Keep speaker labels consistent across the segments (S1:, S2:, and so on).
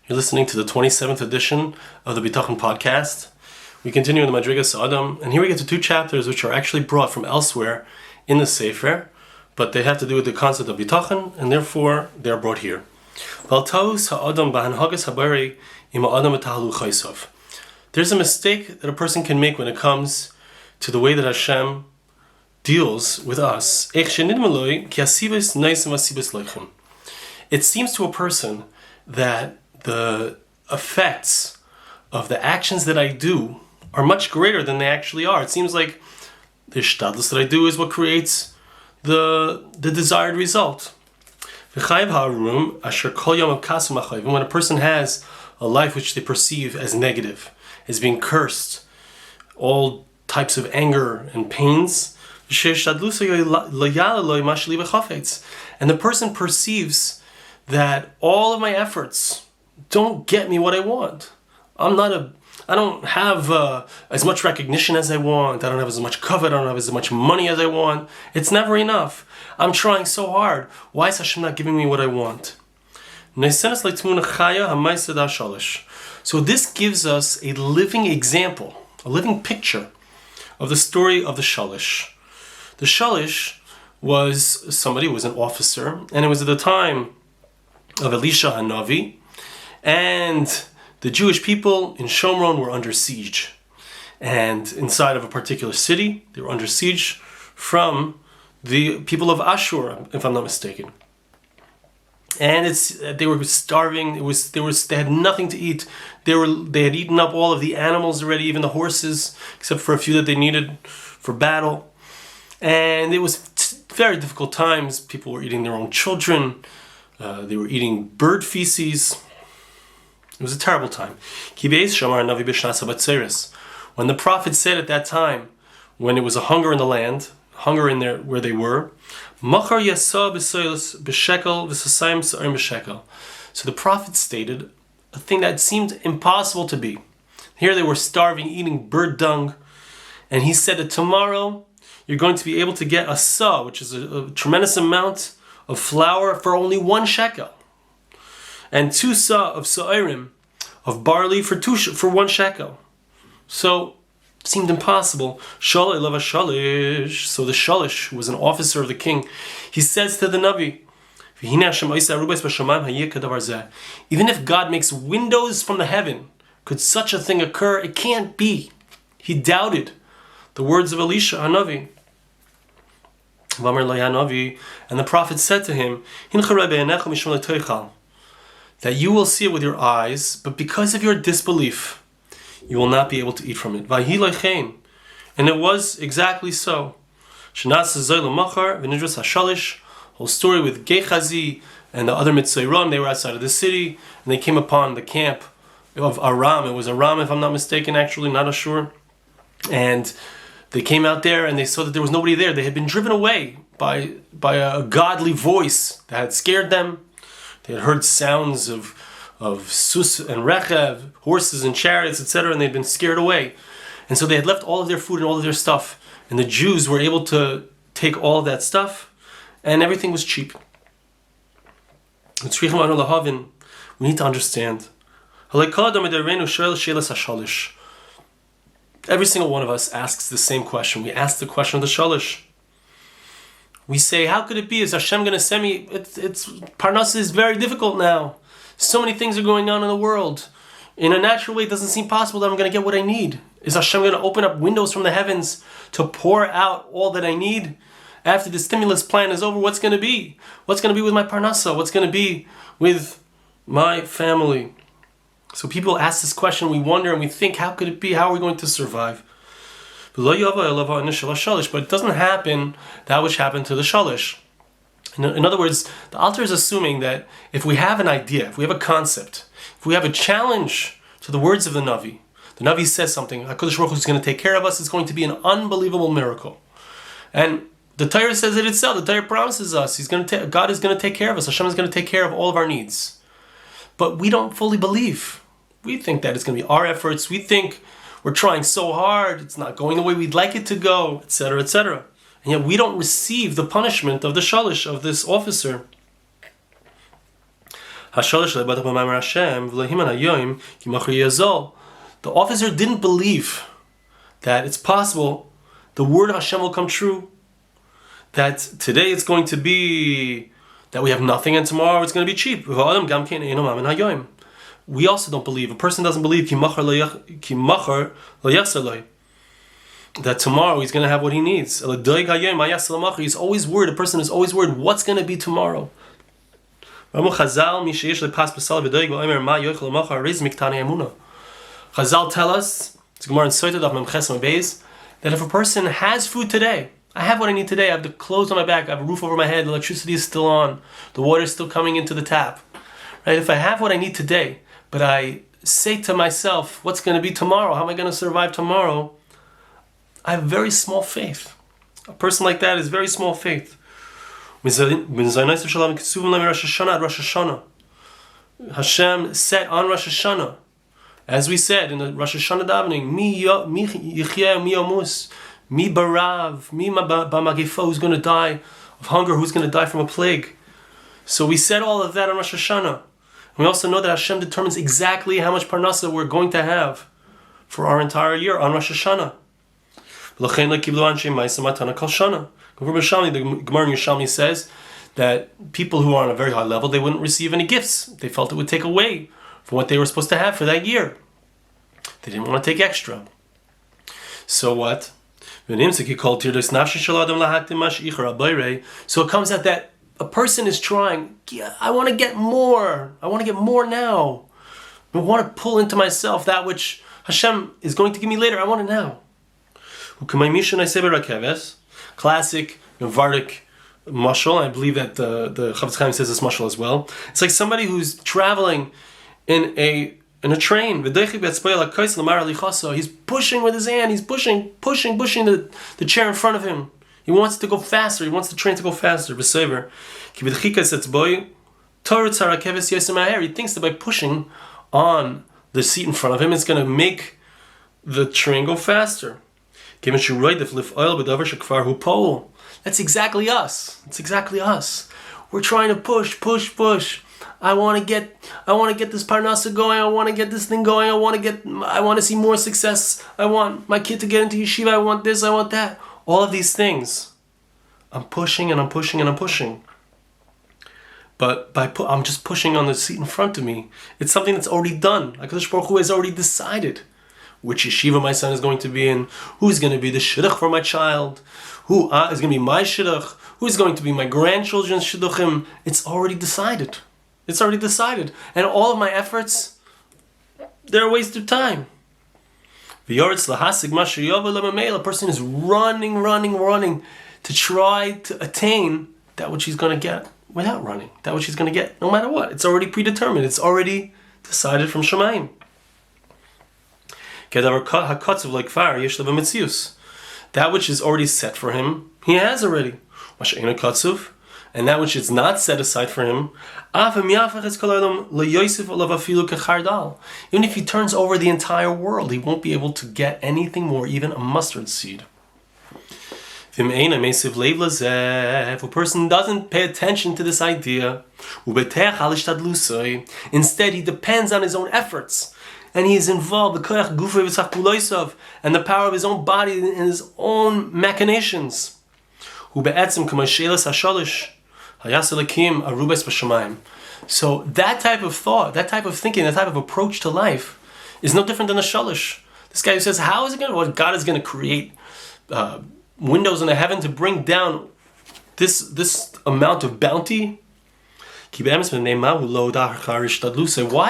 S1: You're listening to the 27th edition of the Bitachon podcast. We continue in the Madrigas Adam, and here we get to two chapters which are actually brought from elsewhere in the Sefer, but they have to do with the concept of Bitachon, and therefore they are brought here. There's a mistake that a person can make when it comes to the way that Hashem deals with us. It seems to a person that the effects of the actions that I do are much greater than they actually are. It seems like the Hishtadlus that I do is what creates the desired result. When a person has a life which they perceive as negative, as being cursed, all types of anger and pains, and the person perceives that all of my efforts don't get me what I want. I don't have as much recognition as I want. I don't have as much covet. I don't have as much money as I want. It's never enough. I'm trying so hard. Why is Hashem not giving me what I want? So this gives us a living example, a living picture of the story of the Shalish. The Shalish was somebody who was an officer, and it was at the time of Elisha Hanavi, and the Jewish people in Shomron were under siege. And inside of a particular city, they were under siege from the people of Ashur, if I'm not mistaken. And they were starving. They had nothing to eat. They had eaten up all of the animals already, even the horses, except for a few that they needed for battle. And it was very difficult times. People were eating their own children. They were eating bird feces. It was a terrible time. When the prophet said at that time, when it was a hunger in the land, hunger in there where they were, so the prophet stated a thing that seemed impossible to be. Here they were starving, eating bird dung, and he said that tomorrow you're going to be able to get a sa, which is a tremendous amount of flour, for only 1 shekel, and 2 sa of sa'irim, of barley, for 1 shekel. So it seemed impossible. So the Shalish, who was an officer of the king, he says to the Navi, even if God makes windows from the heaven, could such a thing occur? It can't be. He doubted the words of Elisha Hanavi. And the prophet said to him, that you will see it with your eyes, but because of your disbelief, you will not be able to eat from it. And it was exactly so. Whole story with Gehazi and the other Mitzayron, they were outside of the city, and they came upon the camp of Aram. It was Aram, if I'm not mistaken, actually, not Ashur. And they came out there and they saw that there was nobody there. They had been driven away by a godly voice that had scared them. They had heard sounds of sus and rechev, horses and chariots, etc., and they'd been scared away. And so they had left all of their food and all of their stuff. And the Jews were able to take all of that stuff, and everything was cheap. We need to understand. Every single one of us asks the same question. We ask the question of the Shalish. We say, how could it be? Is Hashem going to send me? Parnasa is very difficult now. So many things are going on in the world. In a natural way, it doesn't seem possible that I'm going to get what I need. Is Hashem going to open up windows from the heavens to pour out all that I need? After the stimulus plan is over, what's going to be? What's going to be with my Parnasa? What's going to be with my family? So people ask this question, we wonder and we think, how could it be? How are we going to survive? But it doesn't happen that which happened to the Shalish. In other words, the Alter is assuming that if we have an idea, if we have a concept, if we have a challenge to the words of the Navi says something, HaKadosh Baruch Hu is going to take care of us, it's going to be an unbelievable miracle. And the Torah says it itself, the Torah promises us, God is going to take care of us, Hashem is going to take care of all of our needs. But we don't fully believe. We think that it's going to be our efforts, we think we're trying so hard, it's not going the way we'd like it to go, etc., etc. And yet we don't receive the punishment of the Shalish, of this officer. The officer didn't believe that it's possible the word of Hashem will come true. That today it's going to be that we have nothing and tomorrow it's going to be cheap. We also don't believe, a person doesn't believe that tomorrow he's going to have what he needs. He's always worried, a person is always worried what's going to be tomorrow. Chazal tell us, it's Gemara in Soita Daf Mem Ches Mem Beis, that if a person has food today, I have what I need today, I have the clothes on my back, I have a roof over my head, the electricity is still on, the water is still coming into the tap. Right? If I have what I need today, but I say to myself, what's going to be tomorrow? How am I going to survive tomorrow? I have very small faith. A person like that is very small faith. Hashem set on Rosh Hashanah, as we said in the Rosh Hashanah davening, mi yichyeh, mi yamus, mi barav, mi b'magifah, who's going to die of hunger, who's going to die from a plague. So we said all of that on Rosh Hashanah. And we also know that Hashem determines exactly how much parnasa we're going to have for our entire year on Rosh Hashanah. The Gemara in Yerushalmi says that people who are on a very high level, they wouldn't receive any gifts. They felt it would take away from what they were supposed to have for that year. They didn't want to take extra. So what? So it comes out that a person is trying, I want to get more. I want to get more now. I want to pull into myself that which Hashem is going to give me later. I want it now. Classic Vardik mashal. I believe that the Chavetz Chaim says this mashal as well. It's like somebody who's traveling in a train. He's pushing with his hand. He's pushing the chair in front of him. He wants it to go faster. He wants the train to go faster. He thinks that by pushing on the seat in front of him, it's going to make the train go faster. That's exactly us. It's exactly us. We're trying to push. I want to get this parnasa going. I want to get this thing going. I want to see more success. I want my kid to get into yeshiva. I want this. I want that. All of these things. I'm pushing. But I'm just pushing on the seat in front of me. It's something that's already done. HaKadosh Baruch Hu has already decided which yeshiva my son is going to be in, who's going to be the shidduch for my child, who is going to be my shidduch, who's going to be my grandchildren's shidduchim. It's already decided. And all of my efforts, they're a waste of time. A person is running to try to attain that which he's going to get without running. That which he's going to get no matter what. It's already predetermined. It's already decided from Shemayim. That which is already set for him, he has already. And that which is not set aside for him, even if he turns over the entire world, he won't be able to get anything more, even a mustard seed. If a person doesn't pay attention to this idea, instead he depends on his own efforts, and he is involved, and the power of his own body and his own machinations. So that type of thought, that type of thinking, that type of approach to life is no different than a shalish. This guy who says, how is it going to, what God is going to create windows in the heaven to bring down this amount of bounty? Why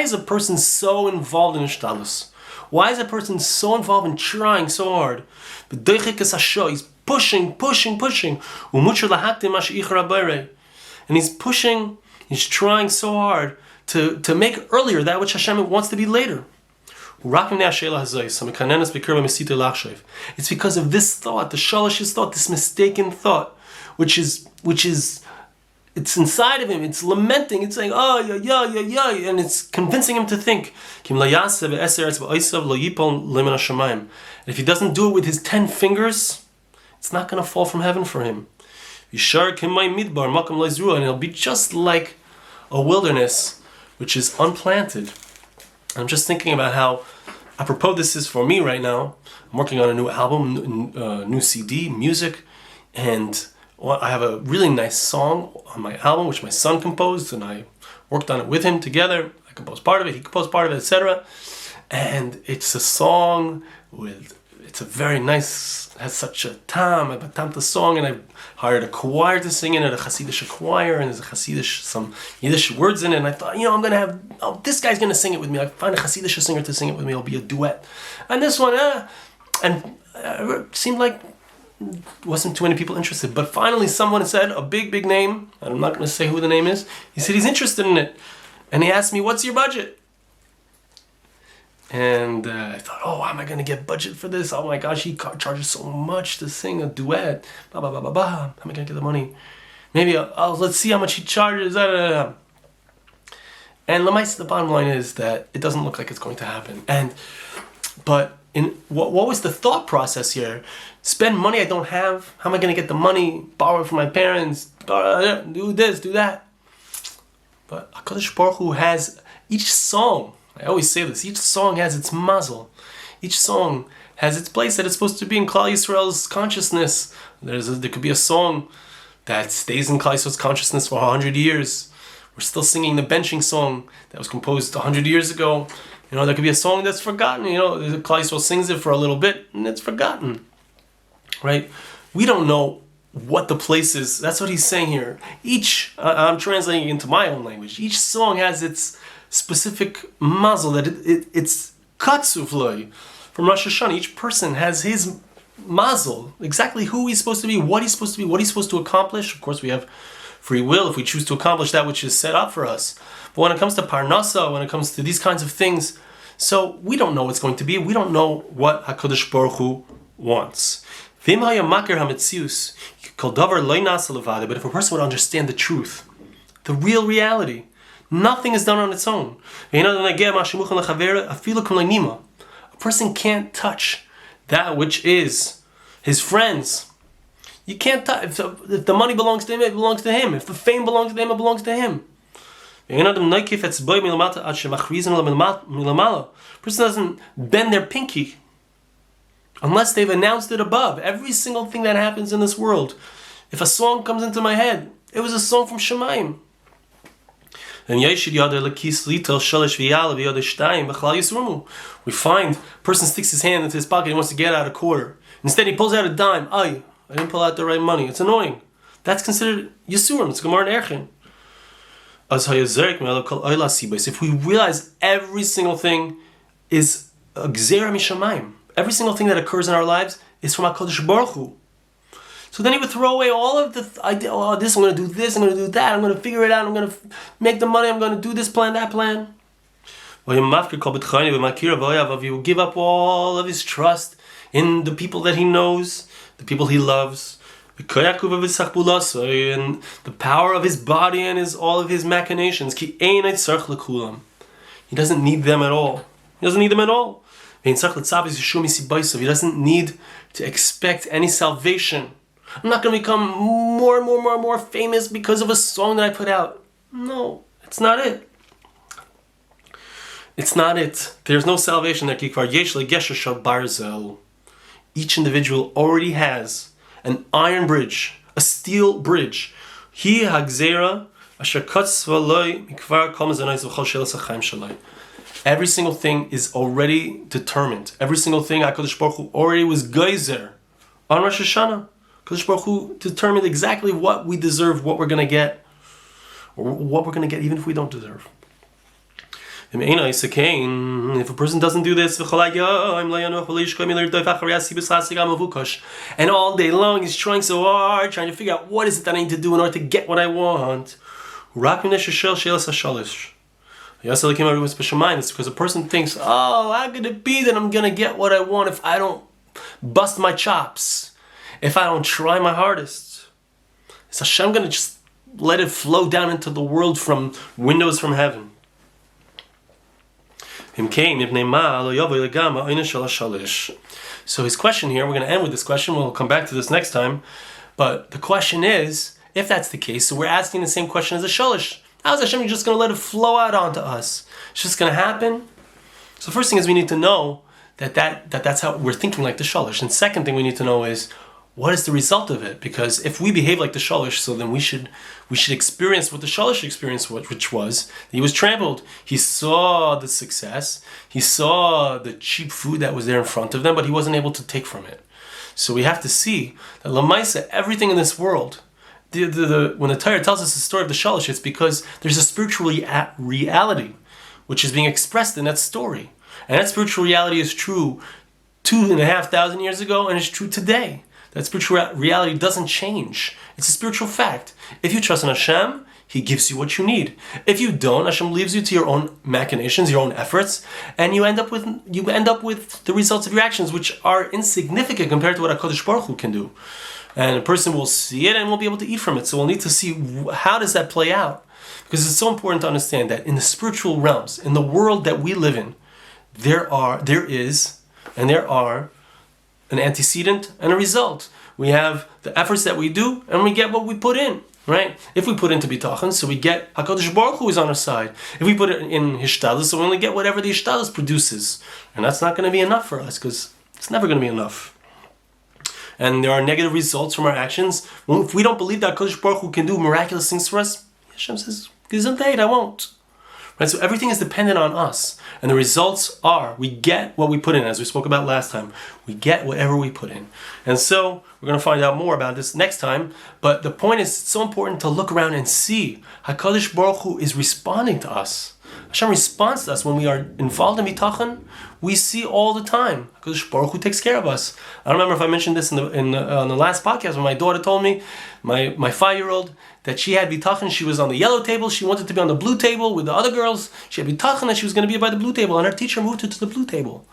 S1: is a person so involved in Hishtadlus? Why is a person so involved in trying so hard? He's pushing. And he's pushing, he's trying so hard to make earlier that which Hashem wants to be later. It's because of this thought, the shalash's thought, this mistaken thought, which is it's inside of him, it's lamenting, it's saying, and it's convincing him to think. And if he doesn't do it with his 10 fingers, it's not going to fall from heaven for him. And it'll be just like a wilderness which is unplanted. I'm just thinking about how, apropos this is for me right now, I'm working on a new album, new CD, music, and I have a really nice song on my album, which my son composed, and I worked on it with him together. I composed part of it, he composed part of it, etc. And it's a song it's a very nice, has such a tam, the song, and I hired a choir to sing in it, a Hasidic choir, and there's a Hasidic, some Yiddish words in it, and I thought, I'm going to have, this guy's going to sing it with me. I find a Hasidic singer to sing it with me, it'll be a duet. And this one, and it seemed like wasn't too many people interested. But finally someone said, a big name, and I'm not going to say who the name is, he said he's interested in it. And he asked me, what's your budget? And I thought, how am I going to get budget for this? Oh my gosh, he charges so much to sing a duet. How am I going to get the money? Maybe, let's see how much he charges. And the bottom line is that it doesn't look like it's going to happen. But what was the thought process here? Spend money I don't have? How am I going to get the money? Borrow it from my parents? Do this, do that. But HaKadosh Baruch Hu has each song. I always say this, each song has its mazel. Each song has its place that it's supposed to be in Klal Yisrael's consciousness. There could be a song that stays in Klal Yisrael's consciousness for 100 years. We're still singing the benching song that was composed 100 years ago. There could be a song that's forgotten. Klal Yisrael sings it for a little bit and it's forgotten. Right? We don't know what the place is. That's what he's saying here. I'm translating it into my own language. Each song has its specific mazel, that it's katsuvloi. From Rosh Hashanah, each person has his mazel, exactly who he's supposed to be, what he's supposed to be, what he's supposed to accomplish. Of course, we have free will if we choose to accomplish that which is set up for us. But when it comes to parnasa, when it comes to these kinds of things, so we don't know what's going to be. We don't know what HaKadosh Baruch Hu wants. But if a person would understand the truth, the real reality, nothing is done on its own. A person can't touch that which is his friends. You can't touch. If the money belongs to him, it belongs to him. If the fame belongs to him, it belongs to him. A person doesn't bend their pinky unless they've announced it above. Every single thing that happens in this world, if a song comes into my head, it was a song from Shemayim. We find a person sticks his hand into his pocket, he wants to get out a quarter. Instead he pulls out a dime. I didn't pull out the right money. It's annoying. That's considered Yisurim. It's Gemara and Erchin. If we realize every single thing is a Gzeira Mishamayim, every single thing that occurs in our lives is from HaKadosh Baruch Hu. So then he would throw away all of the idea, I'm going to do this, I'm going to do that, I'm going to figure it out, I'm going to make the money, I'm going to do this plan, that plan. He will give up all of his trust in the people that he knows, the people he loves, and the power of his body and all of his machinations. He doesn't need them at all. He doesn't need to expect any salvation. I'm not going to become more and more famous because of a song that I put out. No, it's not it. It's not it. There's no salvation there. Each individual already has an iron bridge, a steel bridge. Every single thing is already determined. Every single thing HaKadosh Baruch Hu already was geyser on Rosh Hashanah. HaKadosh Baruch Hu determined exactly what we deserve, what we're going to get, or what we're going to get even if we don't deserve. If a person doesn't do this, and all day long he's trying so hard, trying to figure out what is it that I need to do in order to get what I want. It's because a person thinks, how could it be that I'm going to get what I want if I don't bust my chops, if I don't try my hardest? Is Hashem going to just let it flow down into the world from windows from heaven? So his question here, we're going to end with this question, we'll come back to this next time, but the question is, if that's the case, so we're asking the same question as a shalish. How is Hashem just going to let it flow out onto us? It's just going to happen? So the first thing is we need to know that's how we're thinking like the shalish. And second thing we need to know is, what is the result of it? Because if we behave like the shalish, so then we should experience what the shalish experienced, which was he was trampled. He saw the success, he saw the cheap food that was there in front of them, but he wasn't able to take from it. So we have to see that lamaisa, everything in this world, when the Torah tells us the story of the shalish, it's because there's a spiritual reality which is being expressed in that story, and that spiritual reality is true 2,500 years ago, and it's true today. That spiritual reality doesn't change. It's a spiritual fact. If you trust in Hashem, He gives you what you need. If you don't, Hashem leaves you to your own machinations, your own efforts, and you end up with the results of your actions, which are insignificant compared to what HaKadosh Baruch Hu can do. And a person will see it and will be able to eat from it. So we'll need to see how does that play out. Because it's so important to understand that in the spiritual realms, in the world that we live in, there are an antecedent and a result. We have the efforts that we do, and we get what we put in, right? If we put into Bitachon, so we get HaKadosh Baruch Hu is on our side. If we put it in Hishtadlus, so we only get whatever the Hishtadlus produces. And that's not going to be enough for us, because it's never going to be enough. And there are negative results from our actions. Well, if we don't believe that HaKadosh Baruch Hu can do miraculous things for us, Hashem says, Gesundheit, I won't. Right? So everything is dependent on us. And the results are, we get what we put in, as we spoke about last time. We get whatever we put in. And so, we're going to find out more about this next time. But the point is, it's so important to look around and see HaKadosh Baruch Hu is responding to us. Hashem responds to us when we are involved in Bitachon. We see all the time HaKadosh Baruch Hu takes care of us. I don't remember if I mentioned this on the last podcast when my daughter told me, my 5-year-old, that she had Bitachon. She was on the yellow table. She wanted to be on the blue table with the other girls. She had Bitachon and she was going to be by the blue table. And her teacher moved her to the blue table.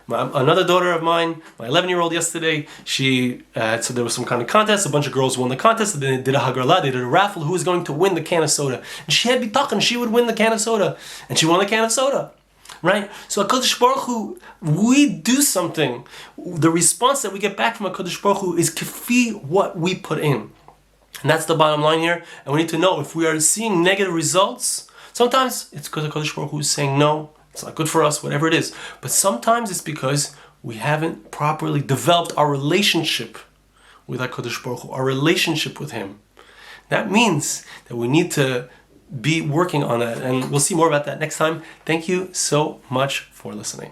S1: Another daughter of mine, my 11-year-old yesterday, she said there was some kind of contest. A bunch of girls won the contest. And then they did a hagrala, they did a raffle. Who was going to win the can of soda? And she had Bitachon. She would win the can of soda. And she won the can of soda. Right? So HaKadosh Baruch Hu, we do something. The response that we get back from HaKadosh Baruch Hu is kafi what we put in. And that's the bottom line here. And we need to know if we are seeing negative results, sometimes it's because HaKadosh Baruch Hu is saying no, it's not good for us, whatever it is. But sometimes it's because we haven't properly developed our relationship with HaKadosh Baruch Hu, our relationship with Him. That means that we need to be working on that. And we'll see more about that next time. Thank you so much for listening.